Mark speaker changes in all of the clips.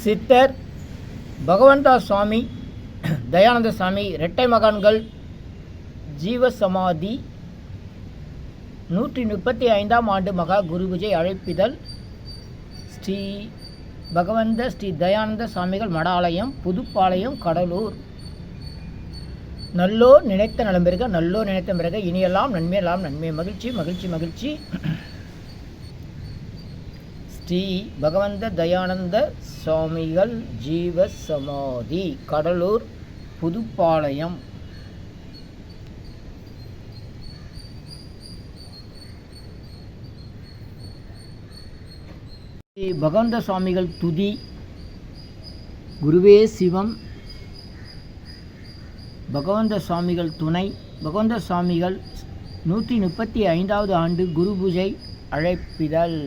Speaker 1: சித்தர் பகவந்தாஸ் சுவாமி, தயானந்த சாமி இரட்டை மகான்கள் ஜீவசமாதி 135ஆம் ஆண்டு மகா குருபூஜை அழைப்பிதழ் ஸ்ரீ பகவந்த ஸ்ரீ தயானந்த சாமிகள் மடாலயம், புதுப்பாளையம், கடலூர். நல்லோர் நினைத்த நலம் பெறுக, நல்லோர் நினைத்த பிறக இனியெல்லாம் நன்மை, எல்லாம் நன்மை. மகிழ்ச்சி மகிழ்ச்சி மகிழ்ச்சி. ஸ்ரீ பகவந்த தயானந்த சுவாமிகள் ஜீவசமாதி, கடலூர், புதுப்பாளையம். ஸ்ரீ பகவந்த சுவாமிகள் துதி. குருவே சிவம். பகவந்த சுவாமிகள் துணை. பகவந்த சுவாமிகள் 135வது ஆண்டு குரு பூஜை அழைப்பிதழ்.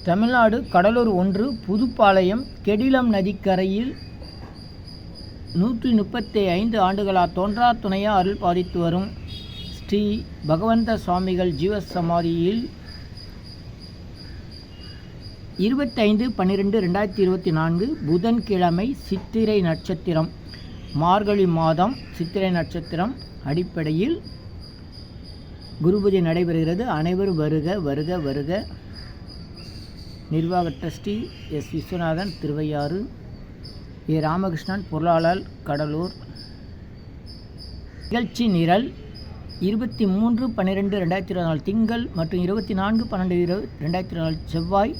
Speaker 1: தமிழ்நாடு, கடலூர் 1, புதுப்பாளையம், கெடிலம் நதிக்கரையில் 135 ஆண்டுகளாக தோன்றா துணையாக அருள் பாதித்து வரும் ஸ்ரீ பகவந்த சுவாமிகள் ஜீவசமாதியில் 25/12/2024 புதன்கிழமை, சித்திரை நட்சத்திரம், மார்கழி மாதம், சித்திரை நட்சத்திரம் அடிப்படையில் குருபூஜை நடைபெறுகிறது. அனைவரும் வருக வருக வருக. நிர்வாக ட்ரஸ்டி எஸ். விஸ்வநாதன், திருவையாறு. ஏ. ராமகிருஷ்ணன், பொருளாளர், கடலூர். நிகழ்ச்சி நிரல் 23/12/2024 திங்கள் மற்றும் 24/12/2024 செவ்வாய்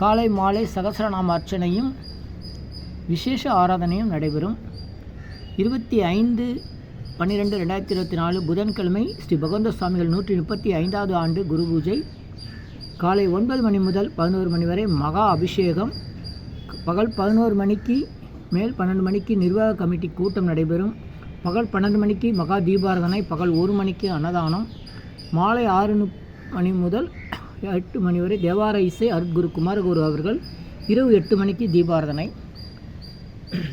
Speaker 1: காலை மாலை சகஸ்ரநாம அர்ச்சனையும் விசேஷ ஆராதனையும் நடைபெறும். 25/12/2024 புதன்கிழமை ஸ்ரீ பகவந்த சுவாமிகள் 135வது ஆண்டு குரு பூஜை. காலை 9 மணி முதல் 11 மணி வரை மகா அபிஷேகம். பகல் 11 மணிக்கு மேல் 12 மணிக்கு நிர்வாக கமிட்டி கூட்டம் நடைபெறும். பகல் 12 மணிக்கு மகா தீபாராதனை. பகல் 1 மணிக்கு அன்னதானம். மாலை 6 மணி முதல் 8 மணி வரை தேவார இசை அருட்குரு குமாரகுரு அவர்கள். இரவு 8 மணிக்கு தீபாராதனை.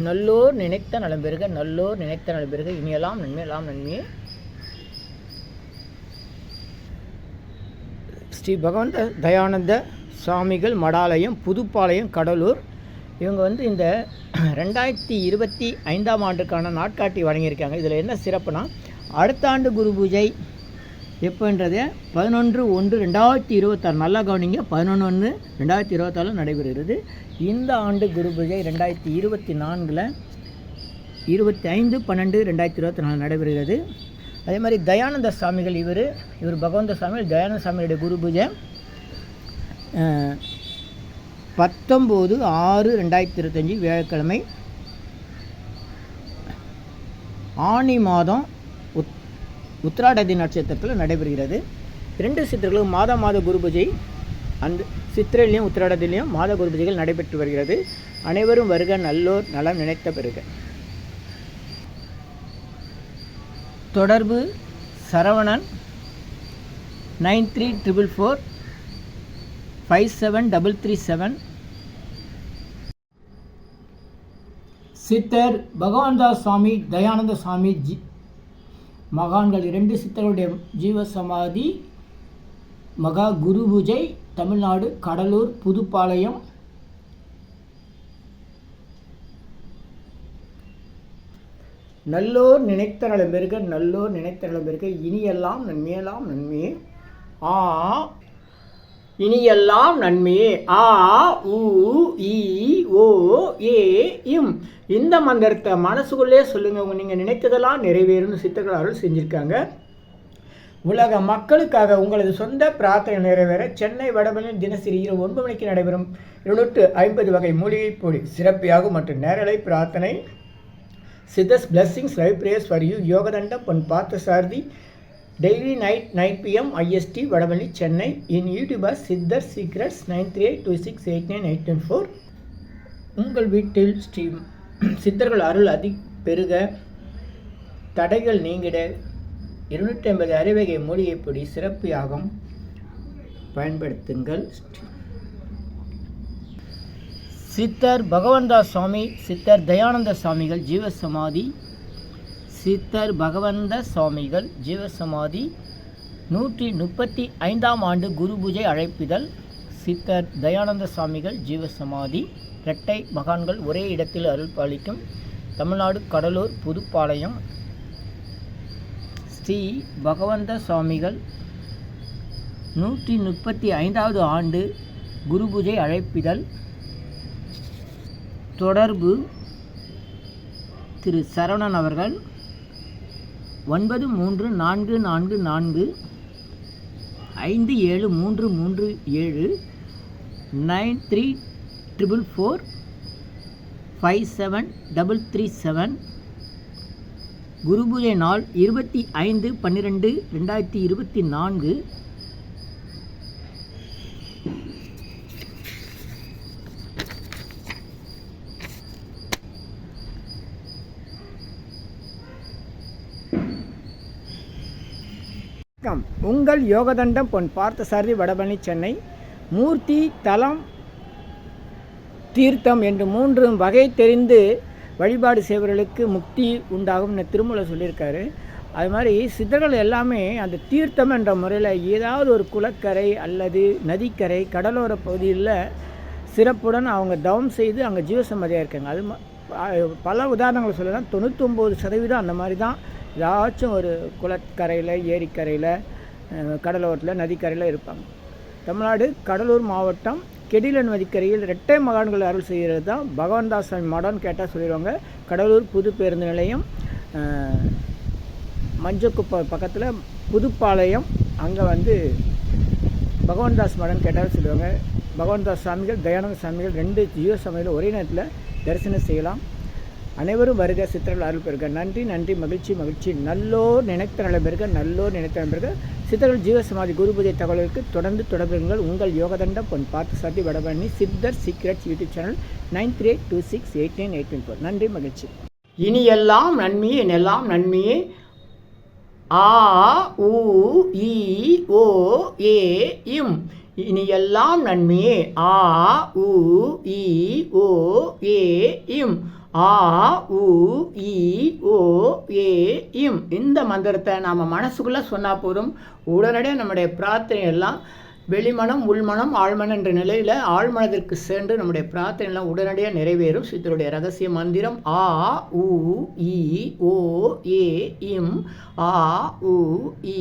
Speaker 1: நல்லோர் நினைத்த நலம் பெறுக, நல்லோர் நினைத்த நலம் பெறுக இனியெல்லாம் நன்மை, எல்லாம் நன்மையே. ஸ்ரீ பகவந்த தயானந்த சுவாமிகள் மடாலயம், புதுப்பாளையம், கடலூர். இவங்க இந்த 2025ஆம் ஆண்டுக்கான நாட்காட்டி வழங்கியிருக்காங்க. இதில் என்ன சிறப்புனா, அடுத்த ஆண்டு குரு பூஜை எப்போன்றது 11/1/2026. நல்லா கவனிங்க, 11/1/2026 நடைபெறுகிறது. இந்த ஆண்டு குரு பூஜை 2024 25/12/2024 நடைபெறுகிறது. அதே மாதிரி தயானந்த சாமிகள் இவர் பகவந்த சாமிகள் தயானந்த சாமியுடைய குரு பூஜை 19/6/2025 வியாழக்கிழமை ஆனி மாதம் உத்திராடதி நட்சத்திரத்தில் நடைபெறுகிறது. 2 சித்தர்களும் மாத குரு பூஜை அந்த சித்திரையிலையும் உத்திராடத்திலையும் மாத குரு பூஜைகள் நடைபெற்று வருகிறது. அனைவரும் வருக, நல்லோர் நலம் நினைத்த பெறுக. தொடர்பு சரவணன் 9344457337. சித்தர் பகவான்தாஸ் சுவாமி, தயானந்த சுவாமி மகான்கள் 2 சித்தர்களுடைய ஜீவசமாதி மகா குரு பூஜை. தமிழ்நாடு, கடலூர், புதுப்பாளையம். நல்லோர் நினைத்த நலம் பெறுக, நல்லோர் நினைத்த நலம் பெறுக இனியெல்லாம் நன்மையெல்லாம் நன்மையே. ஆ இனியெல்லாம் நன்மையே. ஆ உ இ ஓ ஏ இம். இந்த மந்திரத்தை மனசுக்குள்ளே சொல்லுங்க. நீங்கள் நினைத்ததெல்லாம் நிறைவேறும்னு சித்தர்கள் அருள் செஞ்சுருக்காங்க. உலக மக்களுக்காக உங்களது சொந்த பிரார்த்தனை நிறைவேற சென்னை வடபழனியில் தினசரி இரவு 9 மணிக்கு நடைபெறும் 250 வகை மூலிகை பொடி சிறப்பியாகும் மற்றும் நேரலை பிரார்த்தனை. Siddhars blessings live prayers for you. Yogadandam Pon Parthasarathy. Daily 9 PM IST Vadapalani, Chennai. In YouTuber Siddhar secrets 9382689814. உங்கள் வீட்டில் ஸ்ரீ சித்தர்கள் அருள் பெருக, தடைகள் நீங்கிட 250 அரைவகை மூலிகை பொடி சிறப்பு யாகம் பயன்படுத்துங்கள். சித்தர் பகவந்தாஸ் சுவாமி, சித்தர் தயானந்த சுவாமிகள் ஜீவசமாதி, சித்தர் பகவந்த சுவாமிகள் ஜீவசமாதி 135ஆம் ஆண்டு குரு பூஜை அழைப்பிதழ். சித்தர் தயானந்த சுவாமிகள் ஜீவசமாதி. இரட்டை மகான்கள் ஒரே இடத்தில் அருள் பாலிக்கும். தமிழ்நாடு கடலூர் புதுப்பாளையம். ஸ்ரீ பகவந்த சுவாமிகள் 135வது ஆண்டு குரு பூஜை அழைப்பிதழ். தொடர்பு திரு சரவணன் அவர்கள் 9344457337 9344457337. குரு பூஜை நாள் 25/12/2024. உங்கள் யோகதண்டம் பொன் பார்த்தசாரதி, வடபழனி, சென்னை. மூர்த்தி, தலம், தீர்த்தம் என்று 3 வகை தெரிந்து வழிபாடு செய்வர்களுக்கு முக்தி உண்டாகும் திருமூலர் சொல்லியிருக்காரு. அது மாதிரி சித்தர்கள் எல்லாமே அந்த தீர்த்தம் என்ற முறையில் ஏதாவது ஒரு குளக்கரை அல்லது நதிக்கரை கடலோர பகுதியில் சிறப்புடன் அவங்க தவம் செய்து அங்கே ஜீவசமாதியாக இருக்காங்க. அது பல உதாரணங்கள் சொல்லலாம். 99% அந்த மாதிரி தான் ஏதாச்சும் ஒரு குளக்கரையில், ஏரிக்கரையில், கடலோரத்தில், நதிக்கரையில் இருப்பாங்க. தமிழ்நாடு கடலூர் மாவட்டம் கெடில நதிக்கரையில் இரட்டை மகான்கள் அருள் செய்கிறது தான் பகவந்தாசாமி மடம்னு கேட்டால் சொல்லிடுவாங்க. கடலூர் புது பேருந்து நிலையம், மஞ்சக்குப்பை பக்கத்தில் புதுப்பாளையம். அங்கே பகவந்தாஸ் மடம்னு கேட்டாலும் சொல்லுவாங்க. பகவந்தாஸ் சாமிகள், தயானந்த சாமிகள் 2 ஜீவசமாதியில் ஒரே நேரத்தில் தரிசனம் செய்யலாம். அனைவரும் வருக, சித்தர்கள் அருள் பெறுக. நன்றி நன்றி, மகிழ்ச்சி மகிழ்ச்சி. நல்லோர் நினைத்த நல பெறுக, நல்லோர் நினைத்த நல பெறுக. சித்தர்கள் ஜீவசமாதி குரு பூஜை தகவல்களுக்கு தொடர்ந்து தொடர்புங்கள். உங்கள் யோகதண்டம் பொன் பார்த்தசாரதி, வடபழனி. சித்தர் சீக்ரெட்ஸ் யூடியூப் சேனல் 9382689814. நன்றி, மகிழ்ச்சி. இனி எல்லாம் நன்மையே, என்னெல்லாம் நன்மையே. ஆ உ இ ஓ ஏ இம். இனி எல்லாம் நன்மையே. ஆ உ இ ஓ ஏ இம். ஆ உ இ ஓ ஏ இம். இந்த மந்திரத்தை நாம் மனசுக்குள்ளே சொன்னால் போதும். உடனடியாக நம்முடைய பிரார்த்தனை எல்லாம் வெளிமனம், உள்மனம், ஆழ்மனம் என்ற நிலையில் ஆழ்மனத்திற்கு சென்று நம்முடைய பிரார்த்தனை எல்லாம் உடனடியாக நிறைவேறும். சித்தருடைய ரகசிய மந்திரம் ஆ உ இ ஓ ஏ இம். ஆ உ இ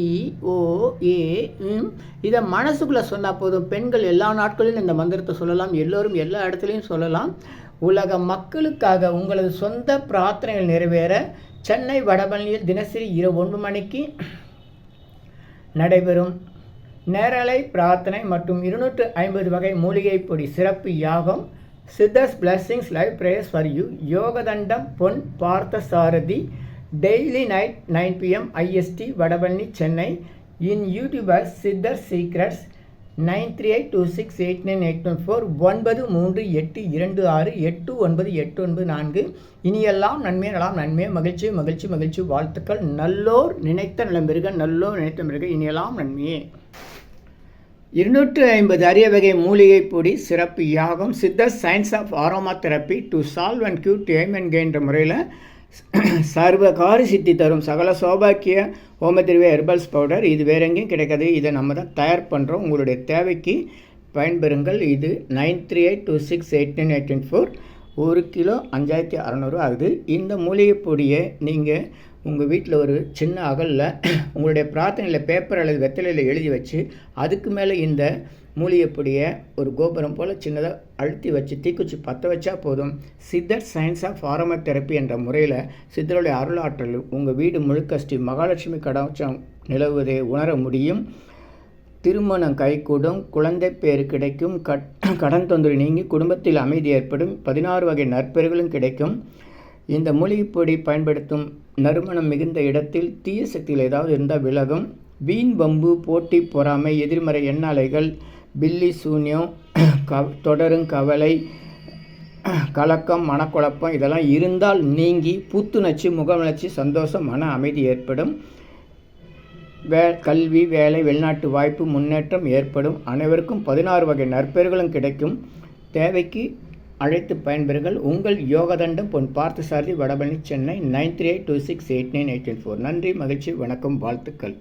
Speaker 1: ஓ ஏ இம். இதை மனசுக்குள்ளே சொன்னால் போதும். பெண்கள் எல்லா நாட்களிலும் இந்த மந்திரத்தை சொல்லலாம். எல்லோரும் எல்லா இடத்துலையும் சொல்லலாம். உலக மக்களுக்காக உங்களது சொந்த பிரார்த்தனைகள் நிறைவேற சென்னை வடபழனியில் தினசரி இரவு 9 மணிக்கு நடைபெறும் நேரலை பிரார்த்தனை மற்றும் 250 வகை மூலிகை பொடி சிறப்பு யாகம். Siddhars blessings live prayers for you. Yogadandam Pon Parthasarathy. Daily night 9 PM IST, Vadapalani, Chennai. In YouTubers Siddhar secrets 9382689814 9382689894. இனியெல்லாம் நன்மை, நலாம் நன்மை, மகிழ்ச்சி மகிழ்ச்சி மகிழ்ச்சி. வாழ்த்துக்கள். நல்லோர் நினைத்த நலம் பெறுக, நல்லோர் நினைத்த பெறுக. இனியெல்லாம் நன்மையே. 250 அரிய வகை மூலிகை பொடி சிறப்பு யாகம். சித்தர் science of aroma therapy to solve and cure to aim and gain என்ற முறையில் சர்வகாரி சித்தி தரும் சகல சௌபாக்கிய ஹோமதிர்வே ஹெர்பல்ஸ் பவுடர். இது வேற எங்கேயும் கிடைக்காது. இதை நம்ம தான் தயார் பண்ணுறோம். உங்களுடைய தேவைக்கு பயன்பெறுங்கள். இது 9382689814. 1 கிலோ 5600 ஆகுது. இந்த மூலிகை பொடியை நீங்கள் உங்கள் வீட்டில் ஒரு சின்ன அகலில் உங்களுடைய பிரார்த்தனையில் பேப்பர் அல்லது வெத்தலையில் எழுதி வச்சு அதுக்கு மேலே இந்த மூலிகை பொடியை ஒரு கோபுரம் போல் சின்னதாக அழுத்தி வச்சு தீக்குச்சி பற்ற வச்சா போதும். சித்தர் சயின்ஸ் ஆஃப் ஆரோமா தெரப்பி என்ற முறையில் சித்தருடைய அருளாற்றல் உங்கள் வீடு முழுக்க ஸ்ரீ மகாலட்சுமி கடாட்சம் நிலவுவதை உணர முடியும். திருமணம் கைகூடும், குழந்தை பேர் கிடைக்கும், கடன் தொந்தரவு நீங்கி குடும்பத்தில் அமைதி ஏற்படும், 16 வகை நற்பெறுகளும் கிடைக்கும். இந்த மூலிகைப்பொடி பயன்படுத்தும் நறுமணம் மிகுந்த இடத்தில் தீய சக்திகள் ஏதாவது இருந்தால் விலகும். வீண் வம்பு, போட்டி, பொறாமை, எதிர்மறை எண்ணாலைகள், பில்லி சூன்யம், தொடரும் கவலை, கலக்கம், மனக்குழப்பம் இதெல்லாம் இருந்தால் நீங்கி புத்துணர்ச்சி, முகமலர்ச்சி, சந்தோஷம், மன அமைதி ஏற்படும். கல்வி, வேலை, வெளிநாட்டு வாய்ப்பு, முன்னேற்றம் ஏற்படும். அனைவருக்கும் 16 வகை நற்பெறுகளும் கிடைக்கும். தேவைக்கு அழைத்து பயன்பெறுங்கள். உங்கள் யோகதண்டம் பொன் பார்த்தசாரதி, வடபழனி, சென்னை 9382689884. நன்றி, மகிழ்ச்சி, வணக்கம், வாழ்த்துக்கள்.